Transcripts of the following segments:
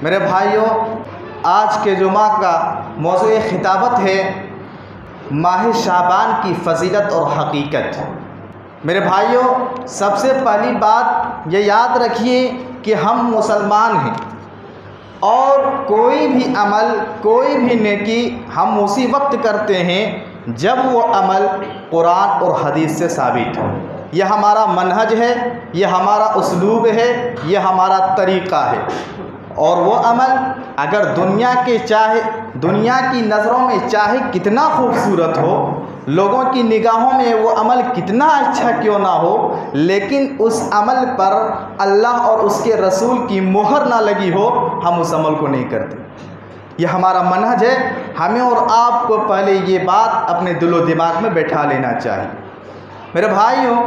मेरे भाइयों, आज के जुमा का मौज़ूए खिताबत है माह शाबान की फ़जीलत और हकीकत। मेरे भाइयों, सबसे पहली बात ये याद रखिए कि हम मुसलमान हैं और कोई भी अमल, कोई भी नेकी हम उसी वक्त करते हैं जब वो अमल कुरान और हदीस से साबित हो। यह हमारा मनहज है, यह हमारा उसलूब है, यह हमारा तरीक़ा है। और वो अमल अगर दुनिया की नज़रों में चाहे कितना खूबसूरत हो, लोगों की निगाहों में वो अमल कितना अच्छा क्यों ना हो, लेकिन उस अमल पर अल्लाह और उसके रसूल की मोहर ना लगी हो, हम उस अमल को नहीं करते। यह हमारा मनहज है। हमें और आपको पहले ये बात अपने दिलो दिमाग में बैठा लेना चाहिए। मेरे भाइयों,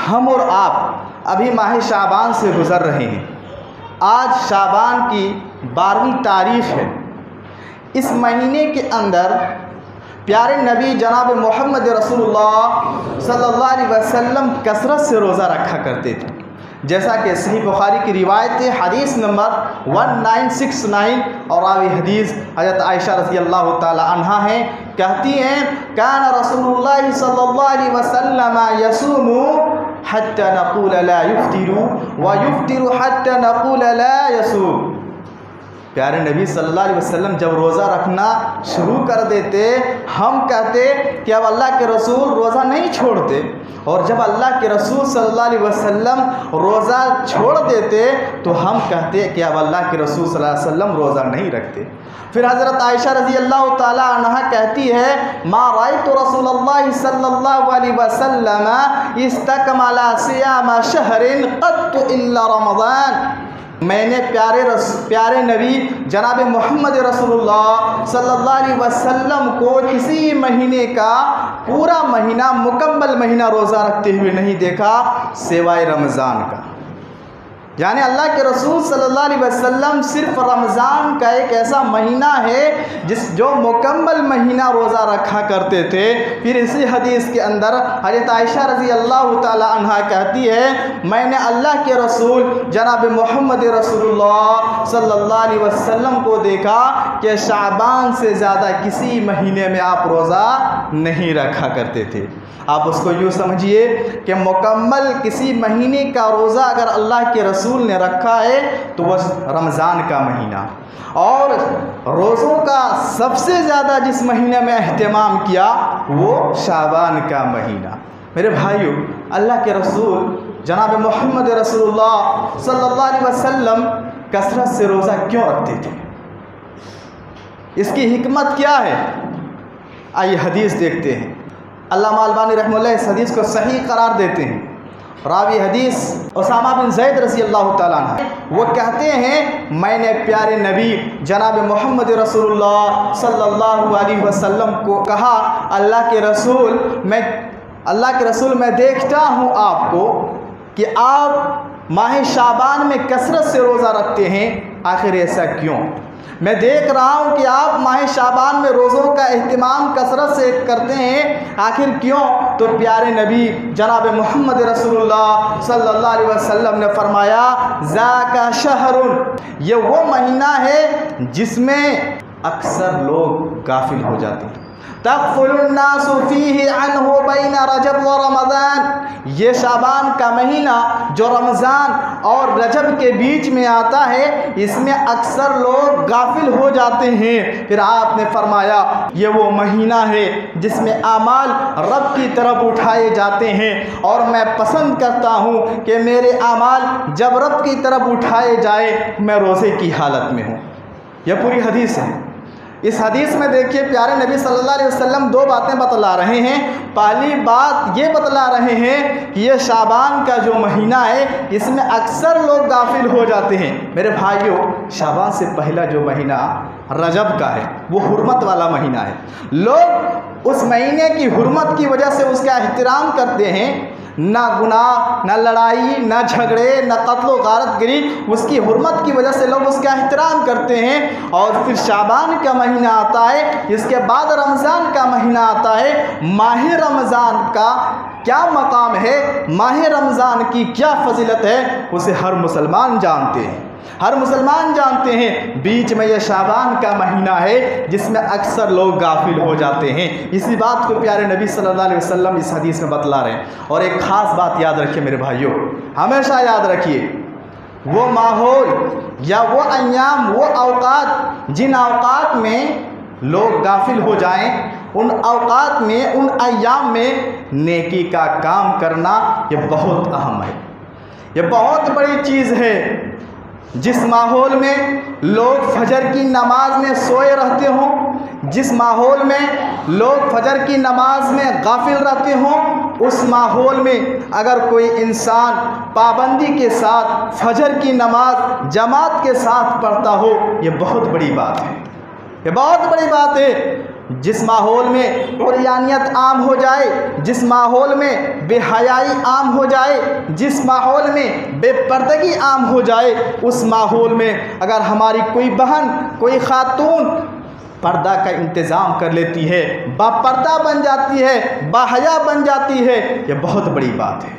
हम और आप अभी माह शाबान से गुज़र रहे हैं। आज शाबान की 12वीं तारीख़ है। इस महीने के अंदर प्यारे नबी जनाब मोहम्मद रसूलुल्लाह सल्लल्लाहु अलैहि वसल्लम कसरत से रोज़ा रखा करते थे। जैसा कि सही बुखारी की रिवायत है, हदीस नंबर 1969 और रावी हदीस हज़रत आयशा रज़ी अल्लाह ताला अन्हा हैं। कहती हैं, कान रसूलुल्लाह सल्लल्लाहु अलैहि वसल्लम यसूमु हत्ता नक़ूल ला युफ्तिरु व युफ्तिरु हत्ता नक़ूल ला यसूम। प्यारे नबी सल्लल्लाहु अलैहि वसल्लम जब रोज़ा रखना शुरू कर देते, हम कहते कि अब अल्लाह के रसूल रोज़ा नहीं छोड़ते, और जब अल्लाह के रसूल सल्लल्लाहु अलैहि वसल्लम रोज़ा छोड़ देते तो हम कहते कि अब अल्लाह के रसूल सल्लल्लाहु अलैहि वसल्लम रोज़ा नहीं रखते। फिर हज़रत आयशा रज़ी अल्लाह ताला अन्हा कहती है, मा रायतु रसूलल्लाह सल्लल्लाहु अलैहि वसल्लम इस्तकमला सियाम शहरिन क़त्तु इल्ला रमज़ान। मैंने प्यारे नबी जनाब मोहम्मद रसूलुल्लाह सल्लल्लाहु अलैहि वसल्लम को किसी महीने का पूरा महीना, मुकम्मल महीना रोज़ा रखते हुए नहीं देखा सिवाय रमज़ान का। यानी अल्लाह के रसूल सल्लल्लाहु अलैहि वसल्लम सिर्फ रमज़ान का एक ऐसा महीना है जो मुकम्मल महीना रोज़ा रखा करते थे। फिर इसी हदीस के अंदर हज़रत आयशा रज़ी अल्लाह ताला अन्हा कहती है, मैंने अल्लाह के रसूल जनाब मोहम्मद रसूलुल्लाह सल्लल्लाहु अलैहि वसल्लम को देखा कि शाबान से ज़्यादा किसी महीने में आप रोज़ा नहीं रखा करते थे। आप उसको यूँ समझिए कि मुकम्मल किसी महीने का रोज़ा अगर अल्लाह के रसूल ने रखा है तो वह रमज़ान का महीना, और रोज़ों का सबसे ज़्यादा जिस महीने में अहतमाम किया वो शाबान का महीना। मेरे भाइयों, अल्लाह के रसूल जनाब मोहम्मद रसूलुल्लाह सल्लल्लाहु अलैहि वसल्लम कसरत से रोज़ा क्यों रखते थे? इसकी हिकमत क्या है? आइए हदीस देखते हैं। अल्लामा अलबानी रहमतुल्लाह इस हदीस को सही करार देते हैं। रावी हदीस उसामा बिन ज़ैद रज़ी अल्लाह ताला अन्हु, वो कहते हैं, मैंने प्यारे नबी जनाब मोहम्मद रसूलुल्लाह सल्लल्लाहु अलैहि वसल्लम को कहा, अल्लाह के रसूल मैं देखता हूँ आपको कि आप माह शाबान में कसरत से रोज़ा रखते हैं, आखिर ऐसा क्यों? मैं देख रहा हूँ कि आप माह शाबान में रोज़ों का एहतमाम कसरत से करते हैं, आखिर क्यों? तो प्यारे नबी जनाब मोहम्मद रसूलुल्लाह सल्लल्लाहु अलैहि वसल्लम ने फरमाया, ज़ाका शहरुन, ये वो महीना है जिसमें अक्सर लोग गाफिल हो जाते हैं। तग़फ़ुलुन्नासु फ़ीही अन्हु बैना रजब व रमज़ान, ये शाबान का महीना जो रमज़ान और रजब के बीच में आता है, इसमें अक्सर लोग गाफिल हो जाते हैं। फिर आपने फरमाया, ये वो महीना है जिसमें आमाल रब की तरफ उठाए जाते हैं, और मैं पसंद करता हूँ कि मेरे आमाल जब रब की तरफ उठाए जाए मैं रोज़े की हालत में हूँ। यह पूरी हदीस है। इस हदीस में देखिए प्यारे नबी सल्लल्लाहु अलैहि वसल्लम दो बातें बतला रहे हैं। पहली बात ये बतला रहे हैं कि ये शाबान का जो महीना है इसमें अक्सर लोग गाफिल हो जाते हैं। मेरे भाइयों, शाबान से पहला जो महीना रजब का है वो हुर्मत वाला महीना है। लोग उस महीने की हुर्मत की वजह से उसका एहतराम करते हैं। ना गुनाह, ना लड़ाई, ना झगड़े, ना कत्ल गारत गिरी, उसकी हुर्मत की वजह से लोग उसका एहतराम करते हैं। और फिर शाबान का महीना आता है, इसके बाद रमज़ान का महीना आता है। माह रमज़ान का क्या मकाम है, माह रमज़ान की क्या फजीलत है, उसे हर मुसलमान जानते हैं। हर मुसलमान जानते हैं बीच में यह शाबान का महीना है जिसमें अक्सर लोग गाफिल हो जाते हैं। इसी बात को प्यारे नबी सल्लल्लाहु अलैहि वसल्लम इस हदीस में बतला रहे हैं। और एक ख़ास बात याद रखिए मेरे भाइयों, हमेशा याद रखिए, वो माहौल या वो अय्याम, वो औकात, जिन औकात में लोग गाफिल हो जाएं, उन औकात में, उन अय्याम में नेकी का काम करना ये बहुत अहम है, ये बहुत बड़ी चीज़ है। जिस माहौल में लोग फजर की नमाज में सोए रहते हों, जिस माहौल में लोग फजर की नमाज में गाफिल रहते हों, उस माहौल में अगर कोई इंसान पाबंदी के साथ फजर की नमाज जमात के साथ पढ़ता हो, ये बहुत बड़ी बात है, ये बहुत बड़ी बात है। जिस माहौल में उरियानियत आम हो जाए, जिस माहौल में बेहयाई आम हो जाए, जिस माहौल में बेपर्दगी आम हो जाए, उस माहौल में अगर हमारी कोई बहन, कोई खातून पर्दा का इंतज़ाम कर लेती है, बापर्दा बन जाती है, बाहया बन जाती है, ये बहुत बड़ी बात है।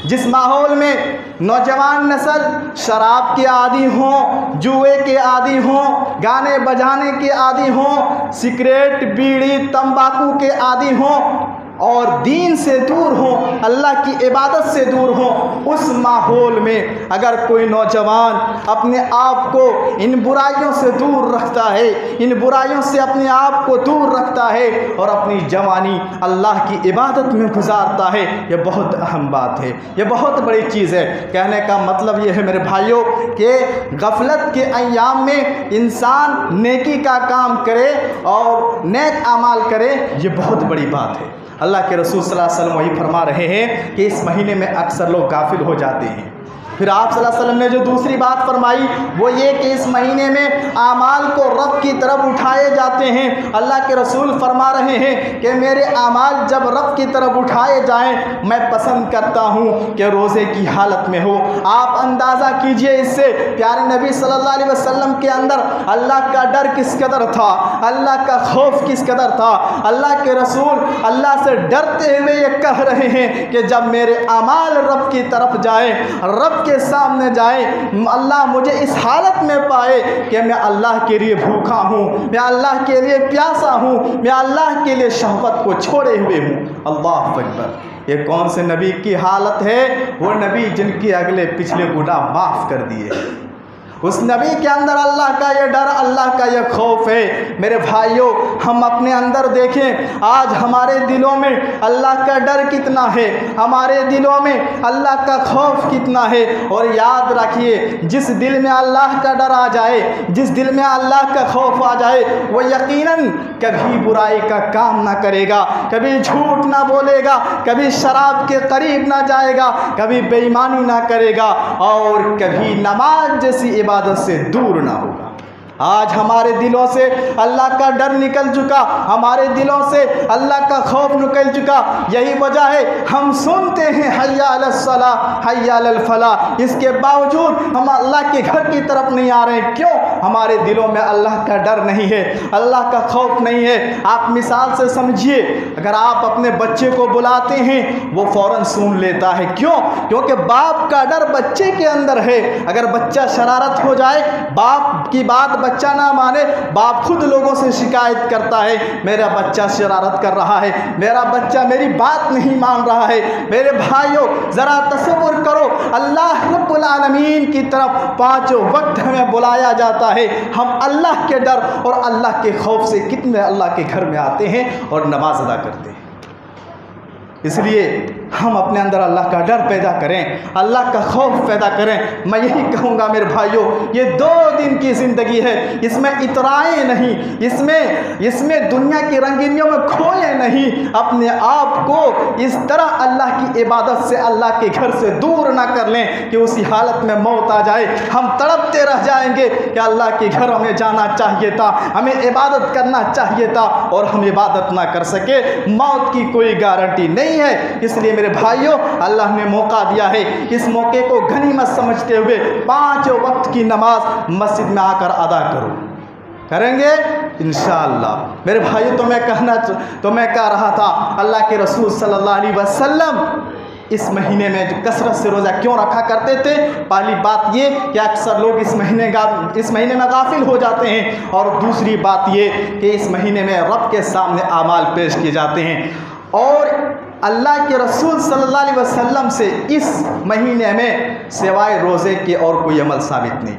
जिस माहौल में नौजवान नस्ल शराब के आदी हों, जुए के आदी हों, गाने बजाने के आदी हों, सिगरेट, बीड़ी, तंबाकू के आदी हों और दीन से दूर हों, अल्लाह की इबादत से दूर हों, उस माहौल में अगर कोई नौजवान अपने आप को इन बुराइयों से दूर रखता है, इन बुराइयों से अपने आप को दूर रखता है और अपनी जवानी अल्लाह की इबादत में गुजारता है, ये बहुत अहम बात है, ये बहुत बड़ी चीज़ है। कहने का मतलब ये है मेरे भाइयों कि गफलत के अय्याम में इंसान नेकी का काम करे और नेक अमाल करे, ये बहुत बड़ी बात है। अल्लाह के रसूल सल्लल्लाहु अलैहि वसल्लम वही फरमा रहे हैं कि इस महीने में अक्सर लोग गाफिल हो जाते हैं। फिर आप सल्लल्लाहु अलैहि वसल्लम ने जो दूसरी बात फरमाई वो ये कि इस महीने में आमाल को रब की तरफ उठाए जाते हैं। अल्लाह के रसूल फरमा रहे हैं कि मेरे आमाल जब रब की तरफ उठाए जाएं, मैं पसंद करता हूँ कि रोज़े की हालत में हो। आप अंदाज़ा कीजिए इससे प्यारे नबी सल्लल्लाहु अलैहि वसल्लम के अंदर अल्लाह का डर किस कदर था, अल्लाह का खौफ किस कदर था। अल्लाह के रसूल अल्लाह से डरते हुए ये कह रहे हैं कि जब मेरे आमाल रब की तरफ जाए, रब के सामने जाए, अल्लाह मुझे इस हालत में पाए कि मैं अल्लाह के लिए भूखा हूँ, मैं अल्लाह के लिए प्यासा हूँ, मैं अल्लाह के लिए शहवत को छोड़े हुए हूँ। अल्लाह अकबर। ये कौन से नबी की हालत है? वो नबी जिनके अगले पिछले गुनाह माफ़ कर दिए। उस नबी के अंदर अल्लाह का ये डर, अल्लाह का ये खौफ है। मेरे भाइयों, हम अपने अंदर देखें, आज हमारे दिलों में अल्लाह का डर कितना है, हमारे दिलों में अल्लाह का खौफ कितना है। और याद रखिए, जिस दिल में अल्लाह का डर आ जाए, जिस दिल में अल्लाह का खौफ आ जाए, वो यकीनन कभी बुराई का काम ना करेगा, कभी झूठ ना बोलेगा, कभी शराब के करीब ना जाएगा, कभी बेईमानी ना करेगा और कभी नमाज जैसी इबादत से दूर ना होगा। आज हमारे दिलों से अल्लाह का डर निकल चुका, हमारे दिलों से अल्लाह का खौफ निकल चुका। यही वजह है हम सुनते हैं हय्या अलस सलाह, हय्या अलल फलाह, इसके बावजूद हम अल्लाह के घर की तरफ नहीं आ रहे हैं। क्यों? हमारे दिलों में अल्लाह का डर नहीं है, अल्लाह का खौफ नहीं है। आप मिसाल से समझिए, अगर आप अपने बच्चे को बुलाते हैं वो फ़ौरन सुन लेता है। क्यों? क्योंकि बाप का डर बच्चे के अंदर है। अगर बच्चा शरारत हो जाए, बाप की बात बच्चा ना माने, बाप खुद लोगों से शिकायत करता है, मेरा बच्चा शरारत कर रहा है, मेरा बच्चा मेरी बात नहीं मान रहा है। मेरे भाइयों, ज़रा तसव्वुर करो, अल्लाह रब्बुल आलमीन की तरफ पाँचों वक्त हमें बुलाया जाता है। हम अल्लाह के डर और अल्लाह के खौफ से कितने अल्लाह के घर में आते हैं और नमाज अदा करते हैं। इसलिए हम अपने अंदर अल्लाह का डर पैदा करें, अल्लाह का खौफ पैदा करें। मैं यही कहूँगा मेरे भाइयों, ये 2 दिन की ज़िंदगी है, इसमें इतराएं नहीं, इसमें दुनिया की रंगीनियों में खोए नहीं। अपने आप को इस तरह अल्लाह की इबादत से, अल्लाह के घर से दूर ना कर लें कि उसी हालत में मौत आ जाए, हम तड़पते रह जाएंगे कि अल्लाह के घर हमें जाना चाहिए था, हमें इबादत करना चाहिए था और हम इबादत ना कर सके। मौत की कोई गारंटी नहीं है। इसलिए मेरे भाइयों, अल्लाह ने मौका दिया है, इस मौके को गनीमत समझते हुए 5 वक्त की नमाज मस्जिद में आकर अदा करो। करेंगे इंशाअल्लाह। मेरे भाइयों, तो मैं कह रहा था, अल्लाह के रसूल सल्लल्लाहु अलैहि वसल्लम इस महीने में कसरत से रोज़ा क्यों रखा करते थे? पहली बात ये कि अक्सर लोग इस महीने में गाफिल हो जाते हैं, और दूसरी बात ये कि इस महीने में रब के सामने आमाल पेश किए जाते हैं और अल्लाह के रसूल सल्लल्लाहु अलैहि वसल्लम से इस महीने में सिवाय रोज़े के और कोई अमल साबित नहीं।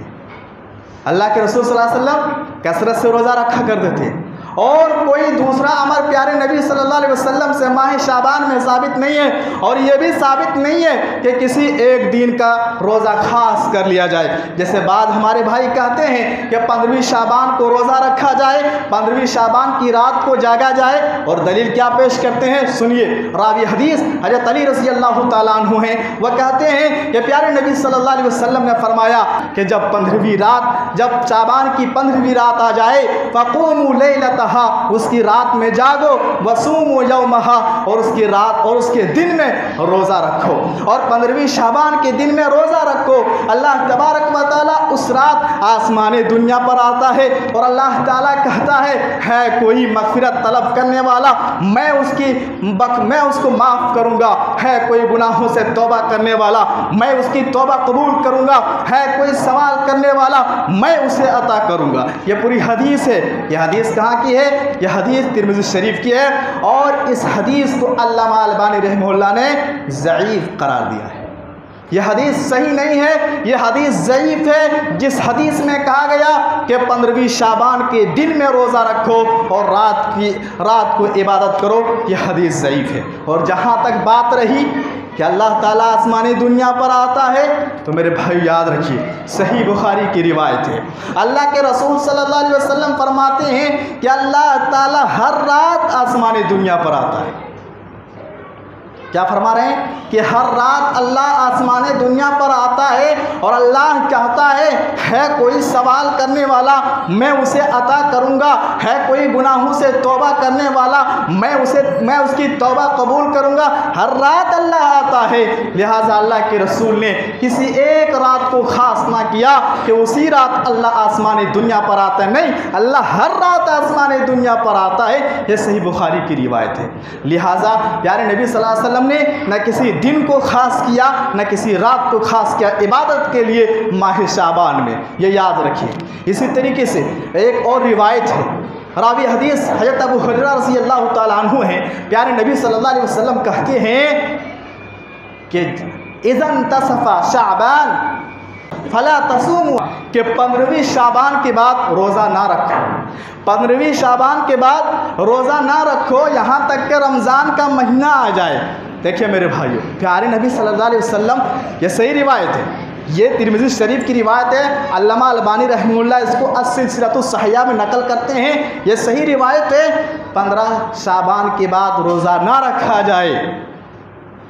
अल्लाह के रसूल सल्लल्लाहु अलैहि वसल्लम कसरत से रोज़ा रखा करते थे और कोई दूसरा अमर प्यारे नबी सल्लल्लाहु अलैहि वसल्लम से माह शाबान में साबित नहीं है। और ये भी साबित नहीं है कि किसी एक दिन का रोज़ा खास कर लिया जाए। जैसे बाद हमारे भाई कहते हैं कि 15वीं शाबान को रोज़ा रखा जाए, 15वीं शाबान की रात को जागा जाए, और दलील क्या पेश करते हैं सुनिए। रावी हदीस हज़रत अली रज़ी अल्लाह तआला अन्हु हैं, वह कहते हैं कि प्यारे नबी सल्लल्लाहु अलैहि वसल्लम ने फरमाया कि जब 15वीं रात, जब शाबान की 15वीं रात आ जाए, फ़क़ूमू लैलतहा, उसकी रात में जागो, वसूमू यौमहा, और उसकी रात और उसके दिन में रोज़ा रखो, और 15वीं शाबान के दिन में रोज़ा रखो। अल्लाह तबारक व तआला उस रात आसमाने दुनिया पर आता है और अल्लाह ताला कहता है कोई मग़फ़िरत तलब करने वाला, मैं उसको माफ़ करूँगा। है कोई गुनाहों से तौबा करने वाला, मैं उसकी तौबा कबूल करूँगा। है कोई सवाल करने वाला, मैं उसे अता करूँगा। ये पूरी हदीस है। यह हदीस कहाँ की है? यह हदीस तिरमिज़ी शरीफ की है, और इस हदीस को अल्लामा अलबानी रहमहुल्लाह ने ज़ईफ़ करार दिया है। यह हदीस सही नहीं है, यह हदीस ज़ईफ़ है। जिस हदीस में कहा गया कि 15वीं शाबान के दिन में रोज़ा रखो और रात को इबादत करो, यह हदीस ज़ईफ़ है। और जहाँ तक बात रही कि अल्लाह ताला आसमानी दुनिया पर आता है, तो मेरे भाई याद रखिए, सही बुखारी की रिवायत है। अल्लाह के रसूल सल्लल्लाहु अलैहि वसल्लम फरमाते हैं कि अल्लाह ताला हर रात आसमानी दुनिया पर आता है। क्या फरमा रहे हैं कि हर रात अल्लाह आसमाने दुनिया पर आता है और अल्लाह कहता है कोई सवाल करने वाला, मैं उसे अता करूँगा। है कोई गुनाहों से तौबा करने वाला, मैं उसकी तौबा कबूल करूँगा। हर रात अल्लाह आता है। लिहाजा अल्लाह के रसूल ने किसी एक रात को ख़ास ना किया कि उसी रात अल्लाह आसमानी दुनिया पर आता है। नहीं, अल्लाह हर रात आसमानी दुनिया पर आता है। यह सही बुखारी की रिवायत है। लिहाजा प्यारे नबी सल्लल्लाहु अलैहि वसल्लम ने न किसी दिन को खास किया, न किसी रात को खास किया इबादत के लिए माह शाबान में, ये याद रखिए। इसी तरीके से एक और रिवायत है, रावी हदीस हज़रत अबू हुरैरा रज़ी अल्लाह तआला अन्हु हैं। प्यारे नबी सल्लल्लाहु अलैहि वसल्लम कहते हैं कि इज़न तसफ़ा शाबान फला तसूमु, कि 15वीं शाबान के बाद रोज़ा ना रखो। 15वीं शाबान के बाद रोज़ा ना रखो यहाँ तक कि रमज़ान का महीना आ जाए। देखिए मेरे भाइयों, प्यारे नबी सल्लल्लाहु अलैहि वसल्लम, ये सही रिवायत है, ये तिरमिज़ी शरीफ की रिवायत है। अल्लामा अलबानी रहमहुल्लाह इसको अस-सिलसिलतुस सहिहा में नकल करते हैं। ये सही रिवायत है। 15 शाबान के बाद रोज़ा ना रखा जाए,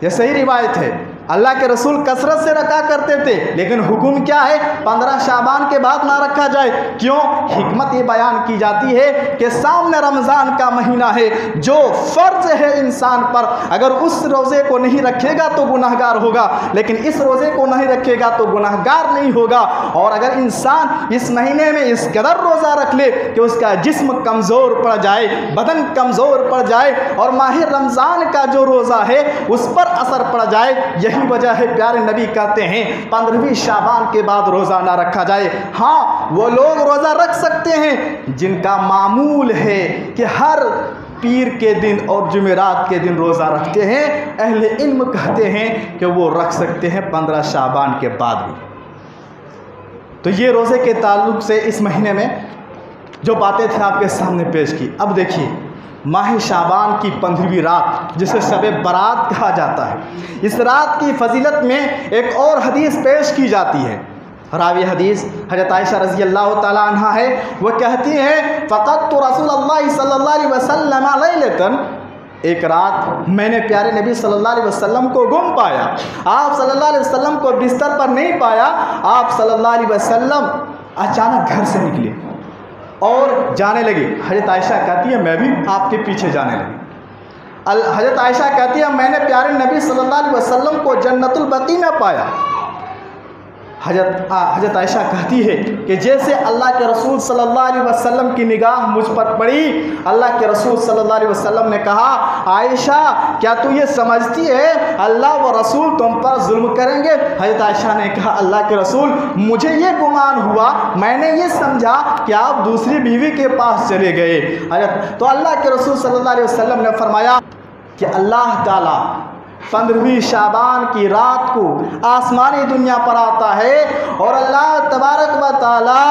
ये सही रिवायत है। अल्लाह के रसूल कसरत से रखा करते थे, लेकिन हुक्म क्या है? 15 शाबान के बाद ना रखा जाए। क्यों? हिकमत ये बयान की जाती है कि सामने रमज़ान का महीना है, जो फ़र्ज़ है इंसान पर। अगर उस रोज़े को नहीं रखेगा तो गुनाहगार होगा, लेकिन इस रोज़े को नहीं रखेगा तो गुनाहगार नहीं होगा। और अगर इंसान इस महीने में इस कदर रोज़ा रख ले कि उसका जिस्म कमज़ोर पड़ जाए, बदन कमज़ोर पड़ जाए, और माह रमज़ान का जो रोज़ा है उस पर असर पड़ जाए, यही वजह है प्यारे नबी कहते हैं 15वीं शाबान के बाद रोज़ा ना रखा जाए। हाँ, वो लोग रोज़ा रख सकते हैं जिनका मामूल है कि हर पीर के दिन और जुमेरात के दिन रोज़ा रखते हैं। अहले इल्म कहते हैं कि वो रख सकते हैं 15 शाबान के बाद भी। तो ये रोज़े के ताल्लुक़ से इस महीने में जो बातें थी आपके सामने पेश की। अब देखिए, माह शाबान की 15वीं रात, जिसे शब बारात कहा जाता है, इस रात की फजीलत में एक और हदीस पेश की जाती है। रावी हदीस हज़रत आयशा रज़ी अल्लाह तआला अन्हा है। वह कहती हैं फ़क़दतु रसूलुल्लाह सल्लल्लाहु अलैहि वसल्लम लैलतन, एक रात मैंने प्यारे नबी सल्लल्लाहु अलैहि वसल्लम को गुम पाया। आप सल्लल्लाहु अलैहि वसल्लम को बिस्तर पर नहीं पाया। आप सल्लल्लाहु अलैहि वसल्लम अचानक घर से निकले और जाने लगे। हज़रत आयशा कहती है मैं भी आपके पीछे जाने लगी। हज़रत आयशा कहती है मैंने प्यारे नबी सल्लल्लाहु अलैहि वसल्लम को जन्नतुल बकी में पाया। हजरत आयशा कहती है कि जैसे अल्लाह के रसूल सल्लल्लाहु अलैहि वसल्लम की निगाह मुझ पर पड़ी, अल्लाह के रसूल सल्लल्लाहु अलैहि वसल्लम ने कहा, आयशा क्या तू ये समझती है अल्लाह व रसूल तुम पर जुल्म करेंगे? हजरत आयशा ने कहा, अल्लाह के रसूल मुझे ये गुमान हुआ, मैंने ये समझा कि आप दूसरी बीवी के पास चले गए। तो अल्लाह के रसूल सल्लल्लाहु अलैहि वसल्लम ने फरमाया कि अल्लाह ताला 15वीं शाबान की रात को आसमानी दुनिया पर आता है और अल्लाह तबारक व तआला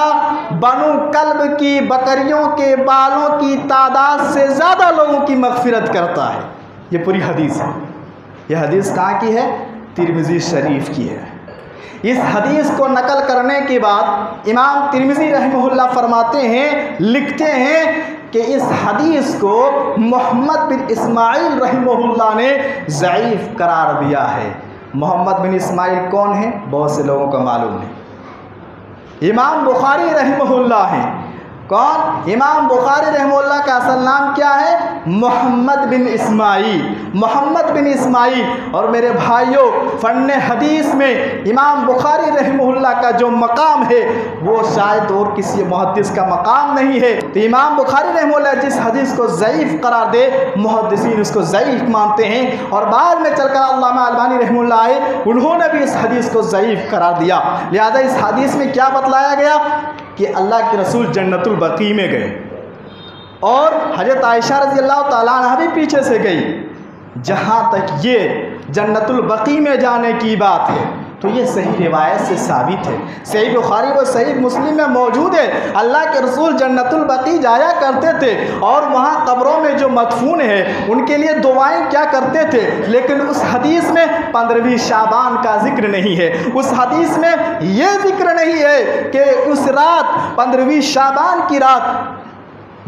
बनु कल्ब की बकरियों के बालों की तादाद से ज़्यादा लोगों की मग़फ़िरत करता है। ये पूरी हदीस है। यह हदीस कहाँ की है? तिरमिज़ी शरीफ की है। इस हदीस को नकल करने के बाद इमाम तिरमिज़ी रहमहुल्लाह फरमाते हैं, लिखते हैं कि इस हदीस को मोहम्मद बिन इस्माइल रहमहुल्लाह ने ज़ईफ़ करार दिया है। मोहम्मद बिन इस्माइल कौन है? बहुत से लोगों को मालूम है। इमाम बुखारी रहमहुल्लाह हैं। कौन? इमाम बुखारी रहमहुल्लाह का असल नाम क्या है? मोहम्मद बिन इस्माइल। मोहम्मद बिन इस्माइल। और मेरे भाइयों, फ़न हदीस में इमाम बुखारी रहमहुल्लाह का जो मकाम है वो शायद और किसी मुहद्दिस का मकाम नहीं है। तो इमाम बुखारी रहमहुल्लाह जिस हदीस को ज़ईफ़ करार दे, मुहद्दिसीन उसको ज़ईफ़ मानते हैं और बाद में चलकर अल्लामा अलबानी रहमहुल्लाह आए, उन्होंने भी इस हदीस को ज़ईफ़ करार दिया। लिहाजा इस हदीस में क्या बतलाया गया कि अल्लाह के रसूल जन्नतुल बकी में गए और हज़रत आयशा रज़ी अल्लाह ताला अन्हा भी पीछे से गई। जहाँ तक ये जन्नतुल बकी में जाने की बात है तो ये सही रिवायत से साबित है। सही बुखारी व सही मुस्लिम में मौजूद है। अल्लाह के रसूल जन्नतुल बकी जाया करते थे और वहाँ कब्रों में जो मदफून है उनके लिए दुआएं क्या करते थे। लेकिन उस हदीस में 15वीं शाबान का जिक्र नहीं है। उस हदीस में ये जिक्र नहीं है कि उस रात 15वीं शाबान की रात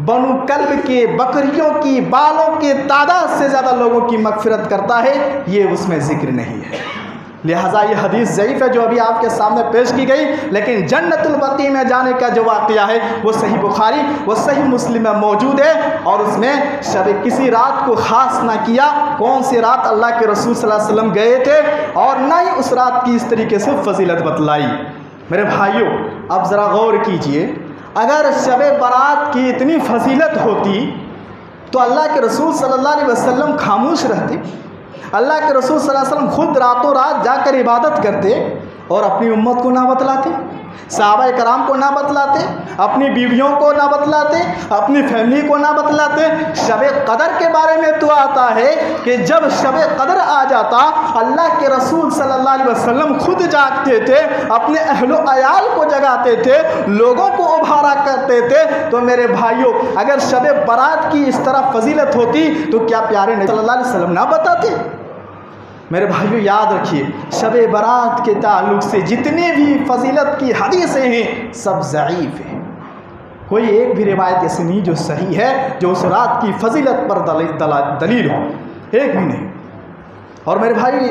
बनु कल्ब के बकरियों की बालों के तादाद से ज़्यादा लोगों की मग़फ़िरत करता है, ये उसमें जिक्र नहीं है। लिहाजा ये हदीस ज़ईफ़ है जो अभी आपके सामने पेश की गई। लेकिन जन्नतुल बकी में जाने का जो वाक़या है वो सही बुखारी वो सही मुस्लिम में मौजूद है और उसमें शब किसी रात को ख़ास ना किया। कौन सी रात? अल्लाह के रसूल सल्लल्लाहु अलैहि वसल्लम गए थे और ना ही उस रात की इस तरीके से फजीलत बतलाई। मेरे भाइयों, अब ज़रा गौर कीजिए, अगर शब बारात की इतनी फजीलत होती तो अल्लाह के रसूल सल्लल्लाहु अलैहि वसल्लम खामोश रहते। अल्लाह के रसूल सल्लल्लाहु अलैहि वसल्लम खुद रातों रात जाकर इबादत करते और अपनी उम्मत को ना बतलाते, सहाबाए कराम को ना बतलाते, अपनी बीवियों को ना बतलाते, अपनी फैमिली को ना बतलाते। शब कदर के बारे में तो आता है कि जब शब कदर आ जाता अल्लाह के रसूल सल्लल्लाहु अलैहि वसल्लम खुद जागते थे, अपने अहलो अयाल को जगाते थे, लोगों को उभारा करते थे। तो मेरे भाइयों, अगर शब बारात की इस तरह फजीलत होती तो क्या प्यारे नबी सल्लल्लाहु अलैहि वसल्लम ना बताते? मेरे भाइयों याद रखिए, शब बारात के ताल्लुक़ से जितनी भी फजीलत की हदीसें हैं सब ज़ईफ़ हैं। कोई एक भी रिवायत ऐसी नहीं जो सही है जो उस रात की फजीलत पर दलील हो, एक भी नहीं। और मेरे भाई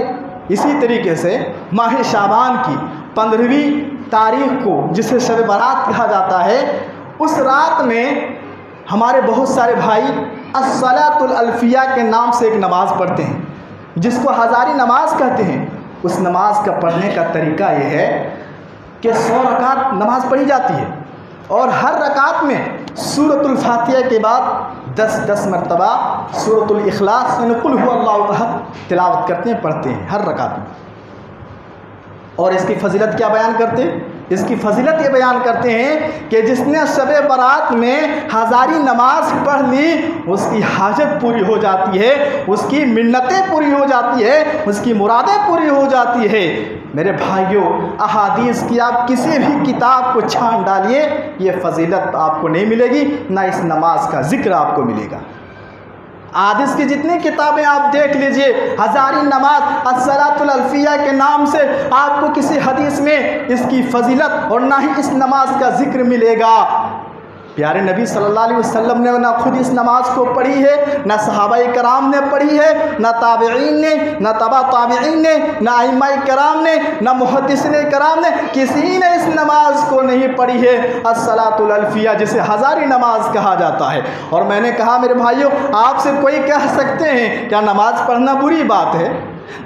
इसी तरीके से माह शाबान की 15वीं तारीख को जिसे शब बारात कहा जाता है, उस रात में हमारे बहुत सारे भाई अस्सलातुल अल्फिया के नाम से एक नमाज़ पढ़ते हैं जिसको हज़ारी नमाज कहते हैं। उस नमाज का पढ़ने का तरीका यह है कि 100 रकात नमाज पढ़ी जाती है और हर रकात में सूरतुल फातिहा के बाद 10-10 मरतबा सूरतुल इखलास यानी कुल हुवल्लाहु अहद तिलावत करते हैं, पढ़ते हैं हर रकात में। और इसकी फजीलत क्या बयान करते हैं? इसकी फजीलत ये बयान करते हैं कि जिसने शब बारात में हज़ारी नमाज पढ़ ली उसकी हाजत पूरी हो जाती है, उसकी मिन्नतें पूरी हो जाती है, उसकी मुरादें पूरी हो जाती है। मेरे भाइयों, अहादीस की आप किसी भी किताब को छान डालिए, ये फजीलत आपको नहीं मिलेगी, ना इस नमाज का जिक्र आपको मिलेगा। हदीस की जितनी किताबें आप देख लीजिए, हज़ारी नमाज अस्सलातुल अल्फिया के नाम से आपको किसी हदीस में इसकी फजीलत और ना ही इस नमाज का जिक्र मिलेगा। प्यारे नबी सल्लल्लाहु अलैहि वसल्लम ने ना खुद इस नमाज को पढ़ी है, ना सहाबाए कराम ने पढ़ी है, ना ताबईन ने, ना तबा ताबईन ने, ना अइम्माए कराम ने, ना मुहद्दिसीने कराम ने, किसी ने इस नमाज को नहीं पढ़ी है, अस्सलातुल अल्फिया जिसे हज़ारी नमाज कहा जाता है। और मैंने कहा मेरे भाइयों, आपसे कोई कह सकते हैं क्या नमाज पढ़ना बुरी बात है?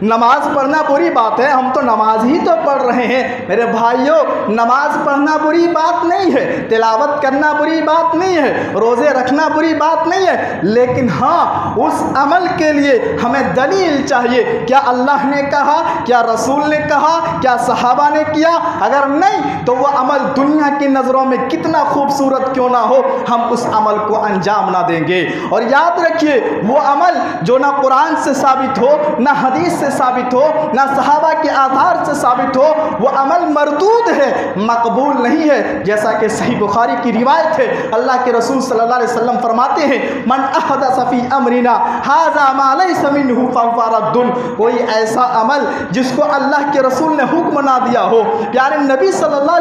नमाज पढ़ना बुरी बात है, हम तो नमाज ही तो पढ़ रहे हैं। मेरे भाइयों, नमाज पढ़ना बुरी बात नहीं है, तिलावत करना बुरी बात नहीं है, रोज़े रखना बुरी बात नहीं है, लेकिन हाँ, उस अमल के लिए हमें दलील चाहिए। क्या अल्लाह ने कहा, क्या रसूल ने कहा, क्या सहाबा ने किया? अगर नहीं तो वह अमल दुनिया की नज़रों में कितना खूबसूरत क्यों ना हो, हम उस अमल को अंजाम ना देंगे। और याद रखिए, वो अमल जो ना कुरान से साबित हो, ना हदीस से साबित हो, ना सहाबा के आधार से साबित हो, वो अमल मरदूद है, मकबूल नहीं है। जैसा कि सही बुखारी की रिवायत है, अल्लाह के रसूल सल्लल्लाहु अलैहि वसल्लम फरमाते हैं, मन अहदस फी अमरिना हाज़ा मा लैसा मिन्हु फहुव रद्दुन। कोई ऐसा अमल जिसको अल्लाह के रसूल ने हुक्म ना दिया हो, प्यारे नबी सल्लल्लाहु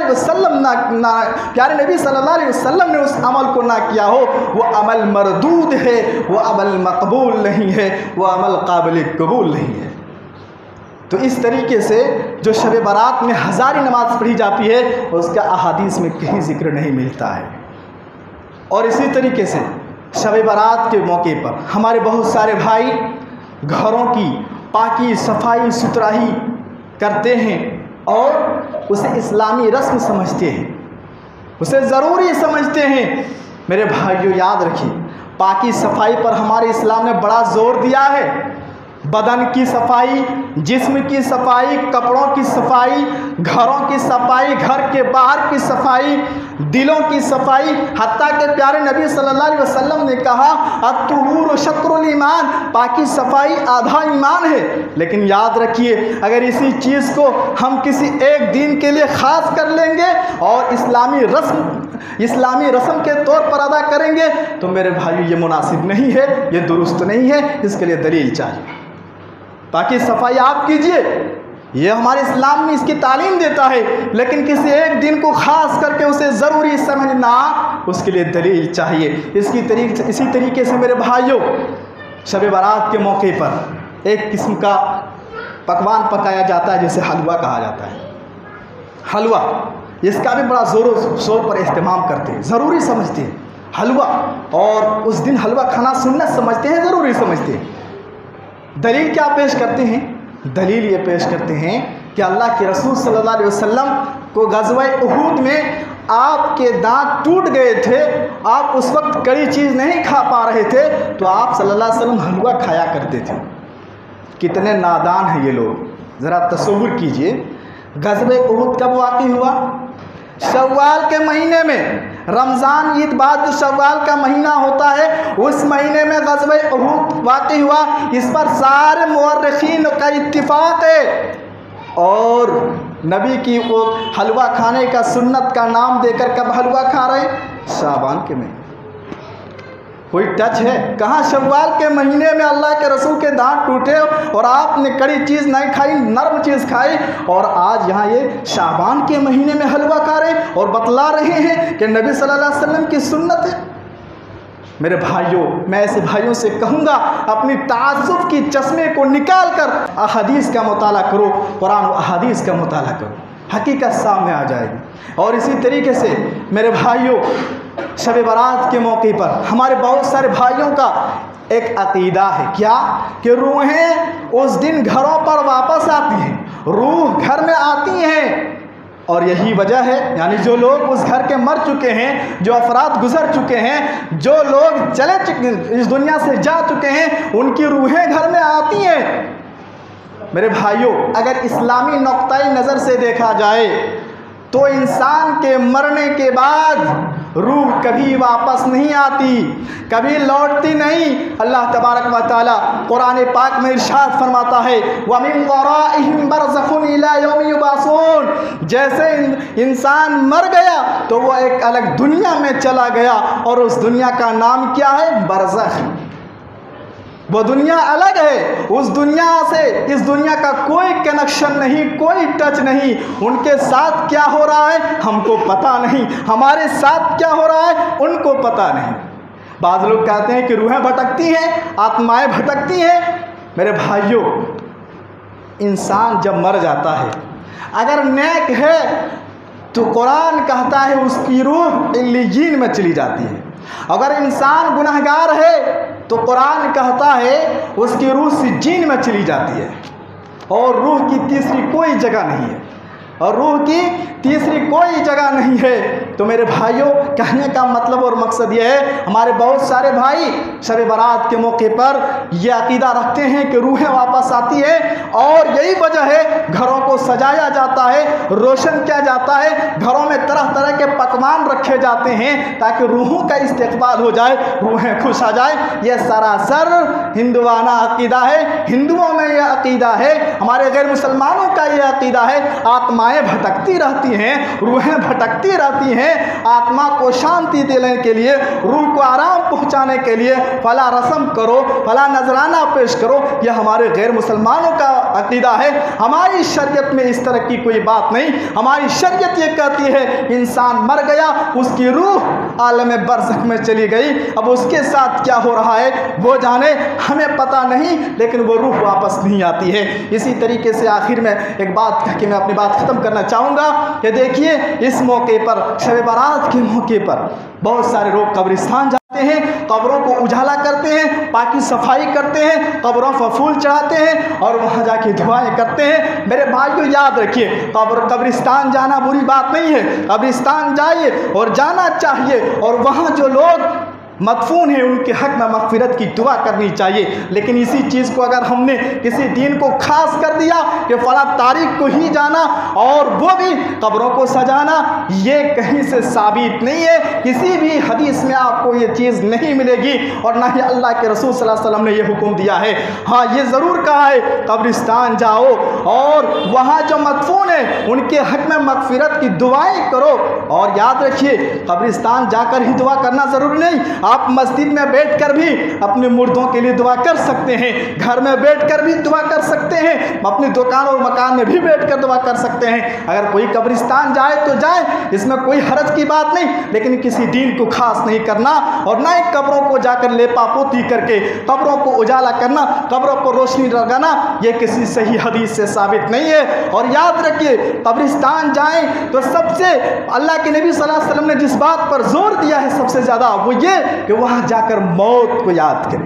अलैहि वसल्लम ने उस अमल को ना किया हो, वो अमल मरदूद है, वो अमल मकबूल नहीं है, वो अमल काबिल कबूल नहीं है। तो इस तरीके से जो शब बारात में हज़ारी नमाज पढ़ी जाती है, उसका अहादीस में कहीं जिक्र नहीं मिलता है। और इसी तरीके से शब बारात के मौके पर हमारे बहुत सारे भाई घरों की पाकी सफाई सुथराई करते हैं और उसे इस्लामी रस्म समझते हैं, उसे ज़रूरी समझते हैं। मेरे भाइयों, याद रखिए, पाकी सफाई पर हमारे इस्लाम ने बड़ा ज़ोर दिया है। बदन की सफाई, जिस्म की सफाई, कपड़ों की सफाई, घरों की सफाई, घर के बाहर की सफाई, दिलों की सफाई। हत्ता के प्यारे नबी सल्लल्लाहु अलैहि वसल्लम ने कहा, अत्तुहूर शत्रुल ईमान, पाकी सफाई आधा ईमान है। लेकिन याद रखिए, अगर इसी चीज़ को हम किसी एक दिन के लिए ख़ास कर लेंगे और इस्लामी रस्म के तौर पर अदा करेंगे, तो मेरे भाई ये मुनासिब नहीं है, ये दुरुस्त नहीं है। इसके लिए दलील चाहिए। ताकि सफाई आप कीजिए, ये हमारे इस्लाम में इसकी तालीम देता है, लेकिन किसी एक दिन को ख़ास करके उसे ज़रूरी समझना, उसके लिए दलील चाहिए। इसी तरीके से मेरे भाइयों, शब बारात के मौके पर एक किस्म का पकवान पकाया जाता है जिसे हलवा कहा जाता है। हलवा, इसका भी बड़ा ज़ोरों शोर पर इस्तेमाल करते हैं, ज़रूरी समझते हैं हलवा, और उस दिन हलवा खाना सुन्नत समझते हैं, ज़रूरी समझते हैं। दलील क्या पेश करते हैं? दलील ये पेश करते हैं कि अल्लाह के रसूल सल्लल्लाहु अलैहि वसल्लम को ग़ज़वा उहद में आपके दांत टूट गए थे, आप उस वक्त कड़ी चीज़ नहीं खा पा रहे थे, तो आप सल्लल्लाहु अलैहि वसल्लम हलवा खाया करते थे। कितने नादान हैं ये लोग, ज़रा तसव्वुर कीजिए। ग़ज़वा उहद कब वाक़ई हुआ? शव्वाल के महीने में। रमज़ान ईद बाद जो शव्वाल का महीना होता है, उस महीने में ग़ज़वा उहद वाक़ई हुआ। इस पर सारे मुअर्रिखीन का इत्तिफ़ाक़ है। और नबी की वो हलवा खाने का सुन्नत का नाम देकर कब हलवा खा रहे हैं? शाबान के महीने। कोई टच है? कहाँ? शव्वाल के महीने में अल्लाह के रसूल के दांत टूटे और आपने कड़ी चीज़ नहीं खाई, नरम चीज़ खाई, और आज यहाँ ये शाबान के महीने में हलवा खा रहे हैं और बतला रहे हैं कि नबी सल्लल्लाहु अलैहि वसल्लम की सुन्नत है। मेरे भाइयों, मैं ऐसे भाइयों से कहूँगा, अपनी ताज्जुब की चश्मे को निकाल कर अहादीस का मुताला करो, कुरान और अहादीस का मुताला करो, हकीकत सामने आ जाएगी। और इसी तरीके से मेरे भाइयों, शब बारात के मौके पर हमारे बहुत सारे भाइयों का एक अकीदा है, क्या? कि रूहें उस दिन घरों पर वापस आती हैं, रूह घर में आती हैं। और यही वजह है, यानी जो लोग उस घर के मर चुके हैं, जो अफराद गुजर चुके हैं, जो लोग इस दुनिया से जा चुके हैं, उनकी रूहें घर में आती हैं। मेरे भाइयों, अगर इस्लामी नुक्ताई नज़र से देखा जाए तो इंसान के मरने के बाद रूह कभी वापस नहीं आती, कभी लौटती नहीं। अल्लाह तबारक व तआला कुरान पाक में इरशाद फरमाता है, व मिन वराइहिम बरज़खुन इला यौमि युबअसून। जैसे इंसान मर गया तो वो एक अलग दुनिया में चला गया, और उस दुनिया का नाम क्या है? बरज़ख। वो दुनिया अलग है, उस दुनिया से इस दुनिया का कोई कनेक्शन नहीं, कोई टच नहीं। उनके साथ क्या हो रहा है हमको पता नहीं, हमारे साथ क्या हो रहा है उनको पता नहीं। बाज़ लोग कहते हैं कि रूहें भटकती हैं, आत्माएं भटकती हैं। मेरे भाइयों, इंसान जब मर जाता है, अगर नेक है तो कुरान कहता है उसकी रूह इल्लियीन में चली जाती है। अगर इंसान गुनहगार है तो कुरान कहता है उसकी रूह सिज्जीन में चली जाती है। और रूह की तीसरी कोई जगह नहीं है, और रूह की तीसरी कोई जगह नहीं है। तो मेरे भाइयों, कहने का मतलब और मकसद ये है, हमारे बहुत सारे भाई शब बारात के मौके पर यह अकीदा रखते हैं कि रूहें वापस आती है, और यही वजह है घरों को सजाया जाता है, रोशन किया जाता है, घरों में तरह तरह के पकवान रखे जाते हैं ताकि रूहों का इस्तेक़बाल हो जाए, रूहें खुश आ जाए। यह सरासर हिंदुआना अकीदा है, हिंदुओं में यह अकीदा है, हमारे गैर मुसलमानों का यह अकीदा है। आत्माएं भटकती रहती हैं, रूहें भटकती रहती हैं, आत्मा को शांति देने के लिए, रूह को आराम पहुंचाने के लिए फला रस्म करो, फला नजराना पेश करो, यह हमारे गैर मुसलमानों का अकीदा है। हमारी शरीयत में इस तरह की कोई बात नहीं। हमारी शरीयत ये कहती है इंसान मर गया, उसकी रूह आलम बरज़ख में चली गई, अब उसके साथ क्या हो रहा है वो जाने, हमें पता नहीं, लेकिन वो रूह वापस नहीं आती है। इसी तरीके से आखिर में एक बात कह के मैं अपनी बात ख़त्म करना चाहूँगा कि देखिए, इस मौके पर शब बारात के मौके पर बहुत सारे लोग कब्रिस्तान जाते हैं, कब्रों को उजाला करते हैं, पाकी सफाई करते हैं, कब्रों पर फूल चढ़ाते हैं और वहाँ जाके दुआएं करते हैं। मेरे भाइयों, याद रखिए, कब्रिस्तान जाना बुरी बात नहीं है, कब्रिस्तान जाइए और जाना चाहिए, और वहाँ जो लोग मदफून है उनके हक़ में मग़फ़िरत की दुआ करनी चाहिए। लेकिन इसी चीज़ को अगर हमने किसी दिन को ख़ास कर दिया कि फ़ला तारीख को ही जाना और वो भी कब्रों को सजाना, ये कहीं से साबित नहीं है, किसी भी हदीस में आपको ये चीज़ नहीं मिलेगी, और ना ही अल्लाह के रसूल सल्लल्लाहु अलैहि वसल्लम ने ये हुक्म दिया है। हाँ, ये ज़रूर कहा है कब्रिस्तान जाओ और वहाँ जो मदफून है उनके हक़ में मग़फ़िरत की दुआएँ करो। और याद रखिए, कब्रिस्तान जाकर ही दुआ करना ज़रूरी नहीं, आप मस्जिद में बैठकर भी अपने मुर्दों के लिए दुआ कर सकते हैं, घर में बैठकर भी दुआ कर सकते हैं, अपनी दुकान और मकान में भी बैठकर दुआ कर सकते हैं। अगर कोई कब्रिस्तान जाए तो जाए, इसमें कोई हरज की बात नहीं, लेकिन किसी दिन को खास नहीं करना, और ना ही कब्रों को जाकर लेपा पोती करके कब्रों को उजाला करना, कब्रों को रोशनी लगाना, ये किसी सही हदीस से साबित नहीं है। और याद रखिए, कब्रिस्तान जाएं तो सबसे अल्लाह के नबी सल्लल्लाहु अलैहि वसल्लम ने जिस बात पर जोर दिया है सबसे ज़्यादा, वो ये कि वहाँ जाकर मौत को याद करें,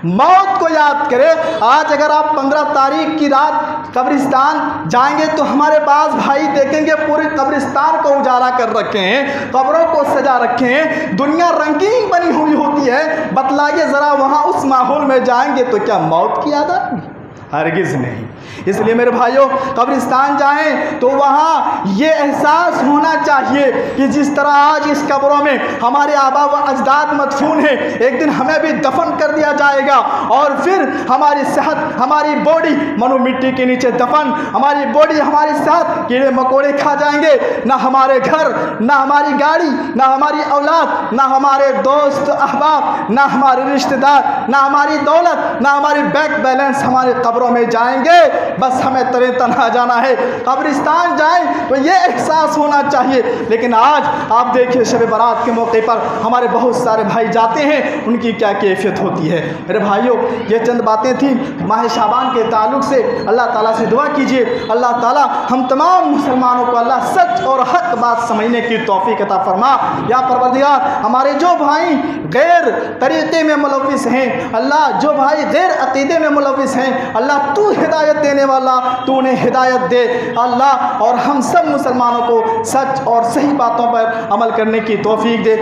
मौत को याद करें। आज अगर आप 15 तारीख की रात कब्रिस्तान जाएंगे तो हमारे पास भाई देखेंगे पूरे कब्रिस्तान को उजाला कर रखे हैं, कब्रों को सजा रखे हैं, दुनिया रंगीन बनी हुई होती है। बतलाइए ज़रा, वहाँ उस माहौल में जाएंगे तो क्या मौत की याद आएगी? हरगिज़ नहीं। इसलिए मेरे भाइयों, कब्रिस्तान जाएं तो वहाँ ये एहसास होना चाहिए कि जिस तरह आज इस कब्रों में हमारे आबा व अजदाद मदफून हैं, एक दिन हमें भी दफन कर दिया जाएगा, और फिर हमारी सेहत, हमारी बॉडी मनु मिट्टी के नीचे दफन, हमारी बॉडी, हमारी सेहत कीड़े मकोड़े खा जाएंगे। ना हमारे घर, ना हमारी गाड़ी, ना हमारी औलाद, ना हमारे दोस्त अहबाब, ना हमारे रिश्तेदार, ना हमारी दौलत, ना हमारी बैंक बैलेंस हमारे कब्रों में जाएंगे। बस हमें तरे तन्हा जाना है। कब्रिस्तान जाएं तो ये एहसास होना चाहिए। लेकिन आज आप देखिए, शब बारात के मौके पर हमारे बहुत सारे भाई जाते हैं, उनकी क्या कैफियत होती है। मेरे भाइयों, ये चंद बातें थी माह शाबान के ताल्लुक से। अल्लाह ताला से दुआ कीजिए, अल्लाह ताला हम तमाम मुसलमानों को अल्लाह सच और हक बात समझने की तौफीक अता फरमा। या परवरदिगार, हमारे जो भाई गैर तरीक़े में मुलव्विस हैं, अल्लाह जो भाई गैर अक़ीदे में मुलव्विस हैं, अल्लाह तू हिदायत देने वाला, तू उन्हें हिदायत दे अल्लाह, और हम सब मुसलमानों को सच और सही बातों पर अमल करने की तौफीक दे।